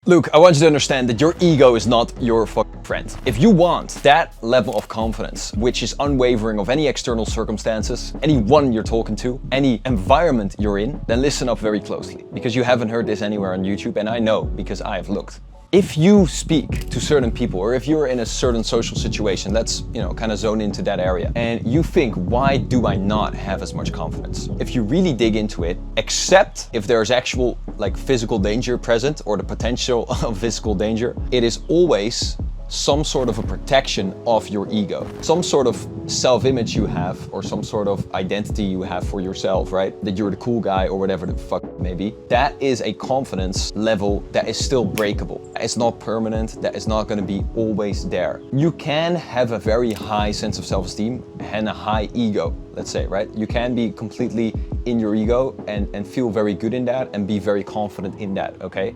Luke, I want you to understand that your ego is not your fucking friend. If you want that level of confidence, which is unwavering of any external circumstances, anyone you're talking to, any environment you're in, then listen up very closely. Because you haven't heard this anywhere on YouTube, and I know because I have looked. If you speak to certain people, or if you're in a certain social situation, let's, kind of zone into that area, and you think, why do I not have as much confidence? If you really dig into it, except if there's actual physical danger present or the potential of physical danger, it is always some sort of a protection of your ego, some sort of self-image you have, or some sort of identity you have for yourself, right? That you're the cool guy or whatever the fuck it may be. That is a confidence level that is still breakable. It's not permanent, that is not gonna be always there. You can have a very high sense of self-esteem and a high ego, let's say, right? You can be completely in your ego and feel very good in that and be very confident in that, okay?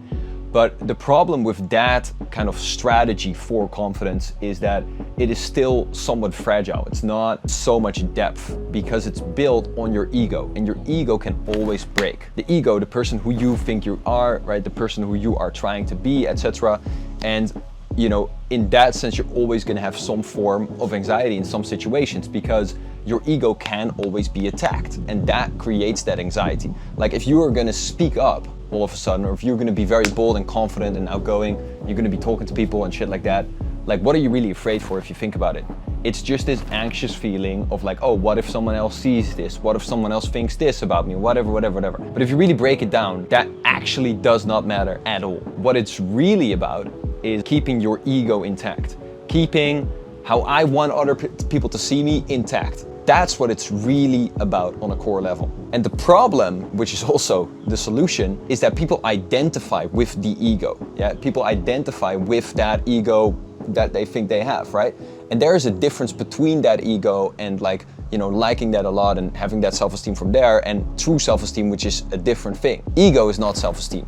But the problem with that kind of strategy for confidence is that it is still somewhat fragile. It's not so much depth because it's built on your ego, and your ego can always break. The ego, the person who you think you are, right? The person who you are trying to be, etc. And in that sense, you're always gonna have some form of anxiety in some situations because your ego can always be attacked, and that creates that anxiety. Like if you are gonna speak up all of a sudden, or if you're gonna be very bold and confident and outgoing, you're gonna be talking to people and shit like that, what are you really afraid for if you think about it? It's just this anxious feeling of oh, what if someone else sees this? What if someone else thinks this about me? Whatever. But if you really break it down, that actually does not matter at all. What it's really about is keeping your ego intact, keeping how I want other people to see me intact. That's what it's really about on a core level. And the problem, which is also the solution, is that people identify with the ego. Yeah, people identify with that ego that they think they have, right? And there is a difference between that ego and liking that a lot and having that self-esteem from there, and true self-esteem, which is a different thing. Ego is not self-esteem.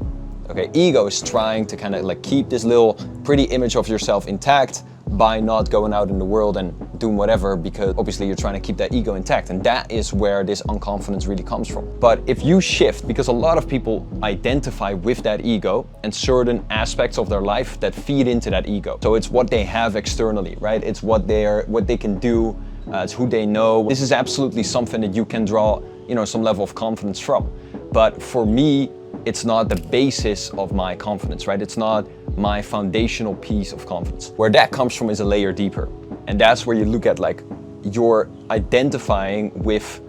Okay, ego is trying to kind of keep this little pretty image of yourself intact by not going out in the world and doing whatever, because obviously you're trying to keep that ego intact, and that is where this unconfidence really comes from. But if you shift, because a lot of people identify with that ego and certain aspects of their life that feed into that ego. So it's what they have externally, right? It's what they can do, it's who they know. This is absolutely something that you can draw, some level of confidence from. But for me, it's not the basis of my confidence, right? It's not my foundational piece of confidence. Where that comes from is a layer deeper. And that's where you look at you're identifying with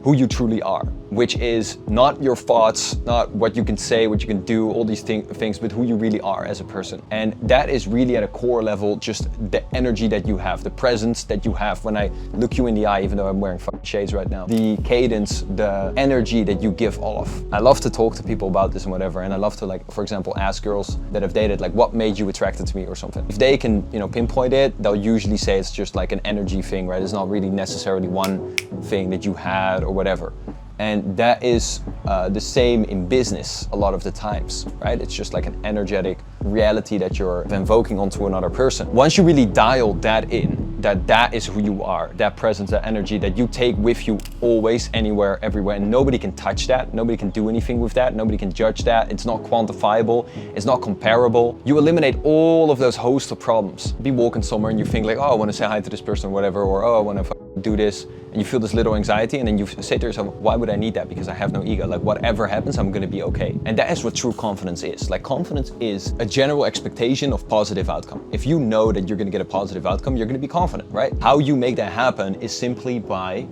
who you truly are, which is not your thoughts, not what you can say, what you can do, all these things, but who you really are as a person. And that is really at a core level, just the energy that you have, the presence that you have. When I look you in the eye, even though I'm wearing fucking shades right now, the cadence, the energy that you give off. I love to talk to people about this and whatever, and I love to for example, ask girls that have dated, what made you attracted to me or something. If they can, pinpoint it, they'll usually say it's just an energy thing, right? It's not really necessarily one thing that you had or whatever. And that is the same in business a lot of the times, right? It's just an energetic reality that you're invoking onto another person. Once you really dial that in, that is who you are, that presence, that energy that you take with you always, anywhere, everywhere, and nobody can touch that, nobody can do anything with that, nobody can judge that, it's not quantifiable, it's not comparable. You eliminate all of those host of problems. Be walking somewhere and you think oh, I want to say hi to this person or whatever, or oh, I want to do this, and you feel this little anxiety, and then you say to yourself, why would I need that? Because I have no ego. Whatever happens, I'm gonna be okay. And that is what true confidence is. Confidence is a general expectation of positive outcome. If you know that you're gonna get a positive outcome, you're gonna be confident, right? How you make that happen is simply by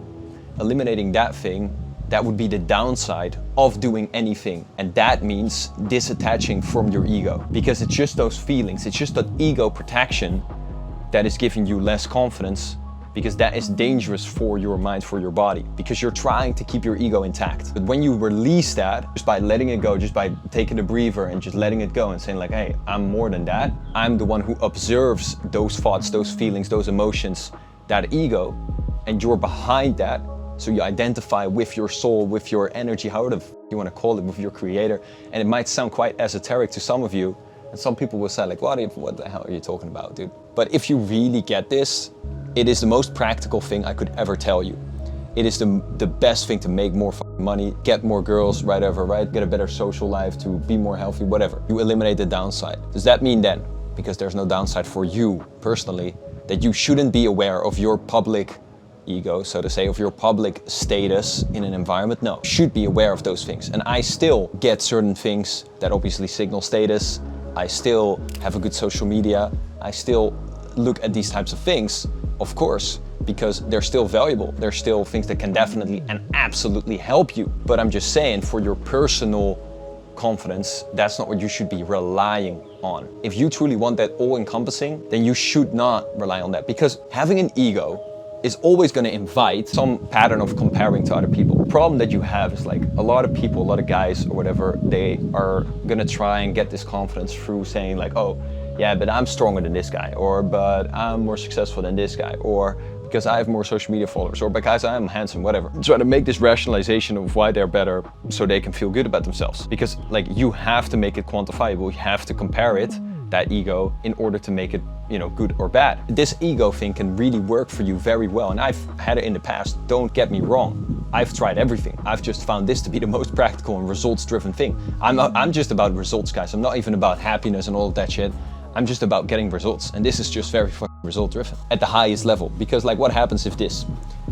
eliminating that thing that would be the downside of doing anything. And that means disattaching from your ego, because it's just those feelings, it's just that ego protection that is giving you less confidence, because that is dangerous for your mind, for your body, because you're trying to keep your ego intact. But when you release that, just by letting it go, just by taking a breather and just letting it go and saying hey, I'm more than that. I'm the one who observes those thoughts, those feelings, those emotions, that ego, and you're behind that. So you identify with your soul, with your energy, however you want to call it, with your creator. And it might sound quite esoteric to some of you, and some people will say what the hell are you talking about, dude? But if you really get this, it is the most practical thing I could ever tell you. It is the best thing to make more money, get more girls, whatever, right? Get a better social life, to be more healthy, whatever. You eliminate the downside. Does that mean then, because there's no downside for you personally, that you shouldn't be aware of your public ego, so to say, of your public status in an environment? No, you should be aware of those things. And I still get certain things that obviously signal status. I still have a good social media. I still look at these types of things, of course, because they're still valuable. They're still things that can definitely and absolutely help you. But I'm just saying, for your personal confidence, that's not what you should be relying on. If you truly want that all-encompassing, then you should not rely on that, because having an ego is always going to invite some pattern of comparing to other people. The problem that you have is like a lot of people, a lot of guys or whatever, they are going to try and get this confidence through saying like, oh yeah, but I'm stronger than this guy, or but I'm more successful than this guy, or because I have more social media followers, or because I'm handsome, whatever. Try to make this rationalization of why they're better so they can feel good about themselves. Because like, you have to make it quantifiable. You have to compare it, that ego, in order to make it, you know, good or bad. This ego thing can really work for you very well. And I've had it in the past, don't get me wrong. I've tried everything. I've just found this to be the most practical and results-driven thing. I'm just about results, guys. I'm not even about happiness and all of that shit. I'm just about getting results. And this is just very fucking result driven at the highest level. Because like, what happens if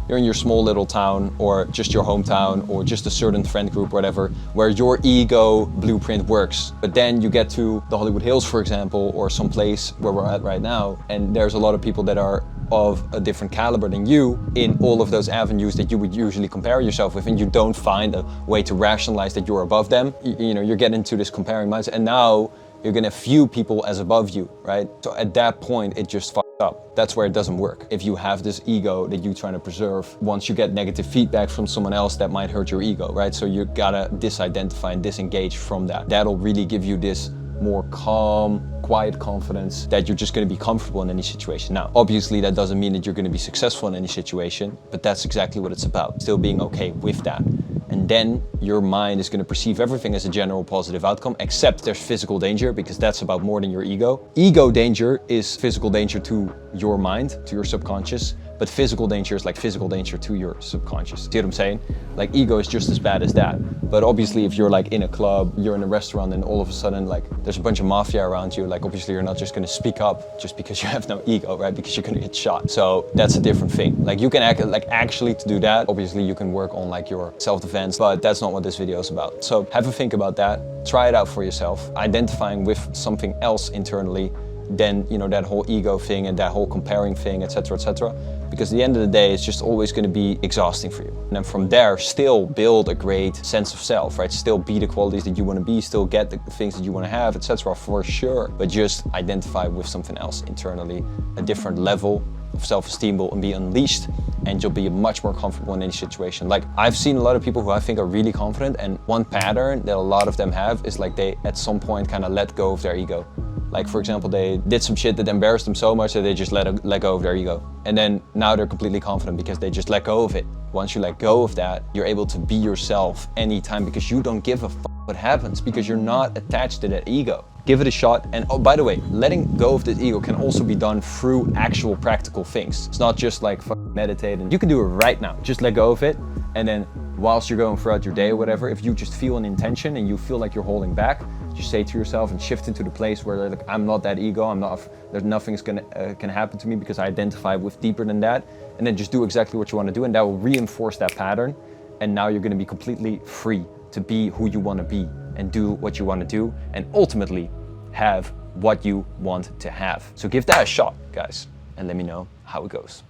you're in your small little town, or just your hometown, or just a certain friend group, whatever, where your ego blueprint works. But then you get to the Hollywood Hills, for example, or some place where we're at right now, and there's a lot of people that are of a different caliber than you in all of those avenues that you would usually compare yourself with, and you don't find a way to rationalize that you're above them. You know, you're getting into this comparing mindset, and now you're gonna view people as above you, right? So at that point, it just fucks up. That's where it doesn't work. If you have this ego that you're trying to preserve, once you get negative feedback from someone else, that might hurt your ego, right? So you gotta disidentify and disengage from that. That'll really give you this more calm, quiet confidence that you're just gonna be comfortable in any situation. Now, obviously that doesn't mean that you're gonna be successful in any situation, but that's exactly what it's about. Still being okay with that. And then your mind is going to perceive everything as a general positive outcome, except there's physical danger, because that's about more than your ego. Ego danger is physical danger to your mind, to your subconscious, but physical danger is like physical danger to your subconscious. See what I'm saying? Like, ego is just as bad as that. But obviously if you're like in a club, you're in a restaurant, and all of a sudden like there's a bunch of mafia around you, like obviously you're not just going to speak up just because you have no ego, right? Because you're going to get shot. So that's a different thing. Like, you can actually to do that, obviously you can work on like your self-defense, but that's not what this video is about. So have a think about that. Try it out for yourself, identifying with something else internally than, you know, that whole ego thing and that whole comparing thing, etc., etc. Because at the end of the day, it's just always going to be exhausting for you. And then from there, still build a great sense of self, right? Still be the qualities that you want to be, still get the things that you want to have, etc., for sure. But just identify with something else internally. A different level of self-esteem will be unleashed, and you'll be much more comfortable in any situation. Like, I've seen a lot of people who I think are really confident, and one pattern that a lot of them have is like, they at some point kind of let go of their ego. Like, for example, they did some shit that embarrassed them so much that they just let go of their ego. And then now they're completely confident because they just let go of it. Once you let go of that, you're able to be yourself anytime, because you don't give a fuck what happens, because you're not attached to that ego. Give it a shot. And oh, by the way, letting go of this ego can also be done through actual practical things. It's not just like meditate, and you can do it right now. Just let go of it. And then whilst you're going throughout your day or whatever, if you just feel an intention and you feel like you're holding back, just say to yourself and shift into the place where like, I'm not that ego, there's nothing's gonna can happen to me because I identify with deeper than that. And then just do exactly what you want to do, and that will reinforce that pattern. And now you're gonna be completely free to be who you want to be and do what you want to do, and ultimately have what you want to have. So give that a shot, guys, and let me know how it goes.